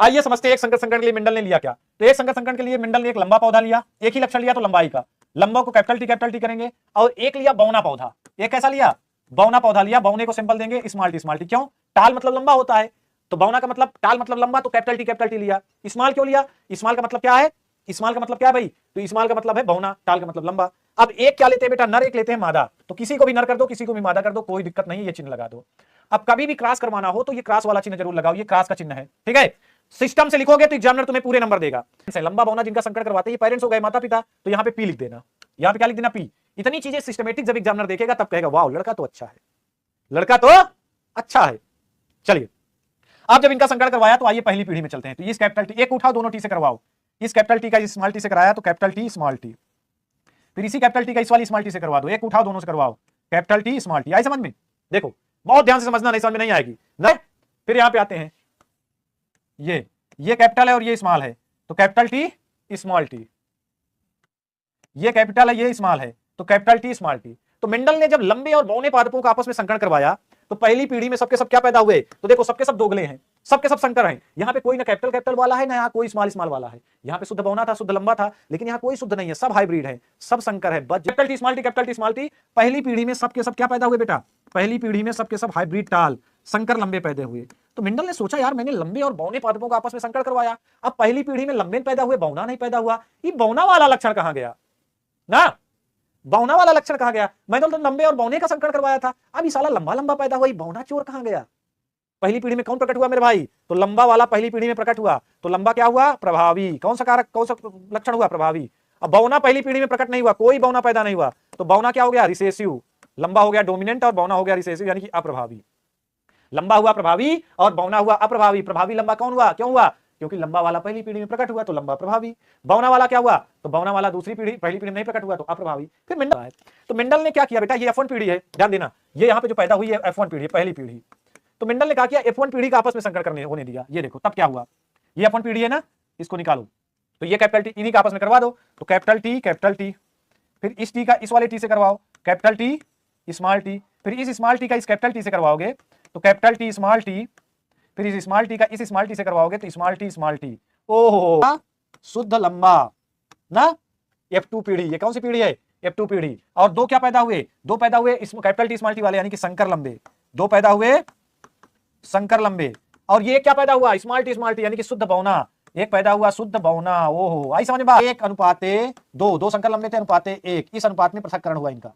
आइए समझते हैं एक संकर संकरण के लिए मेंडल ने लिया क्या। तो एक संकर संकरण के लिए मेंडल ने एक लंबा पौधा लिया, एक ही लक्षण लिया तो लंबाई का, लंबा को कैपिटल टी करेंगे, और एक लिया बौना पौधा। एक कैसा लिया? बौना पौधा लिया। बौने को सिंपल देंगे स्मॉल टी। क्यों? टाल मतलब लंबा होता है, तो बौना का मतलब टाल मतलब लंबा, तो कैपिटल टी लिया। स्मॉल क्यों लिया? स्मॉल का मतलब क्या है? स्मॉल का मतलब क्या है भाई? तो स्मॉल का मतलब है बौना, टाल का मतलब लंबा। अब एक क्या लेते हैं बेटा? नर, एक लेते हैं मादा। तो किसी को भी नर कर दो, किसी को भी मादा कर दो, कोई दिक्कत नहीं, ये चिन्ह लगा दो। अब कभी भी क्रॉस करवाना हो तो ये क्रॉस वाला चिन्ह जरूर लगाओ, ये क्रॉस का चिन्ह है, ठीक है। सिस्टम से लिखोगे तो एग्जामिनर तुम्हें पूरे नंबर देगा। लंबा बौना जिनका संकरण करवाते हैं, ये पेरेंट्स हो गए, माता पिता, तो यहाँ पे पी लिख देना। यहाँ पे क्या लिख देना? पी। इतनी चीजें सिस्टमेटिक जब एग्जामिनर देखेगा तब कहेगा वाह लड़का तो अच्छा है, लड़का तो अच्छा है। चलिए, अब जब इनका संकलन करवाया तो आइए पहली पीढ़ी में चलते हैं। तो इस कैपिटल टी, एक उठाओ दोनों टी से करवाओ। इस कैपिटल टी का इस स्मॉल टी से कराया तो कैपिटल टी स्मॉल टी, फिर इसी कैपिटल टी का इस वाली स्मॉल टी से करवा दो। एक उठाओ दोनों से करवाओ, कैपिटल टी स्मॉल टी। आई समझ में? देखो बहुत ध्यान से समझना, नहीं समझ में नहीं आएगी ना। फिर यहां पे आते हैं, ये कैपिटल है और ये स्मॉल है, तो कैपिटल टी स्मॉल टी। ये कैपिटल है, ये स्मॉल है, तो कैपिटल टी स्मॉल टी। तो मेंडल ने जब लंबे और बौने पादपों का आपस में संकरण करवाया तो पहली पीढ़ी में सबके सब क्या पैदा हुए? तो देखो सबके सब दोगले हैं, सबके सब संकर हैं। यहाँ पे कोई ना कैपिटल वाला है, ना यहाँ कोई स्मॉल वाला है। यहाँ पे शुद्ध बौना था, शुद्ध लंबा था, लेकिन यहाँ कोई शुद्ध नहीं है, सब हाइब्रिड है, सब संकर है। बस कैपिटल टी स्मॉल टी, पहली पीढ़ी में सबके सब क्या पैदा हुए बेटा? पहली पीढ़ी में सबके सब हाइब्रिड टाल संकर लंबे पैदा हुए। तो मेंडल ने सोचा यार मैंने लंबे और बौने पादपों का आपस में संकरण करवाया, अब पहली पीढ़ी में लंबे पैदा हुए, बौना नहीं पैदा हुआ, ये बौना वाला लक्षण कहां गया ना? बौना वाला लक्षण कहां गया? मैंने तो लंबे और बौने का संकरण करवाया था, अब ये साला लंबा लंबा पैदा हुआ, बौना चोर कहां गया? पहली पीढ़ी में कौन प्रकट हुआ मेरे भाई? तो लंबा वाला पहली पीढ़ी में प्रकट हुआ। तो लंबा क्या हुआ? प्रभावी। कौन सा कारक, कौन सा लक्षण हुआ? प्रभावी। अब बौना पहली पीढ़ी में प्रकट नहीं हुआ, कोई बौना पैदा नहीं हुआ, तो बौना क्या हो गया? रिसेसिव। लंबा हो गया डोमिनेंट और बौना हो गया रिसेसिव, यानी कि अप्रभावी। लंबा हुआ प्रभावी और बौना हुआ अप्रभावी। प्रभावी लंबा कौन हुआ? क्यों हुआ? क्योंकि लंबा वाला पहली पीढ़ी में प्रकट हुआ तो लंबा प्रभावी। बौना वाला क्या हुआ? तो बौना वाला दूसरी पीढ़ी, पहली पीढ़ी में नहीं प्रकट हुआ तो अप्रभावी। फिर मेंडल है, तो मेंडल ने क्या किया बेटा? ये F1 पीढ़ी है, ध्यान देना, ये यहाँ पे जो पैदा हुई है F1 पीढ़ी, पहली पीढ़ी। तो मेंडल ने क्या किया? F1 पीढ़ी का आपस में संकरण करने होने दिया। ये देखो तब क्या हुआ, ये F1 पीढ़ी है ना, इसको निकालो, तो ये कैपिटल टी इन्हीं का आपस में करवा दो। तो कैपिटल टी, फिर इस टी का इस वाले टी से करवाओ, कैपिटल टी स्मॉल टी, फिर इस स्मॉल टी का इस कैपिटल टी से करवाओगे तो कैपिटल टी स्मॉल टी, फिर इस स्मॉल टी का इस स्मॉल टी से करवाओगे तो स्मॉल टी। ओहो, शुद्ध लंबा ना, F2 पीढ़ी। ये कौन सी पीढ़ी है? F2 पीढ़ी। और दो क्या पैदा हुए? दो पैदा हुए इस कैपिटल टी स्मॉल टी वाले, यानी कि संकर लंबे। दो पैदा हुए संकर लंबे। और ये क्या पैदा हुआ? स्मॉल टी यानी कि शुद्ध बौना। एक पैदा हुआ शुद्ध बौना। ओहो, आई समझ में बात? 1:2, दो संकर लंबे थे, अनुपाते 1, इस अनुपात में पृथक्करण हुआ इनका।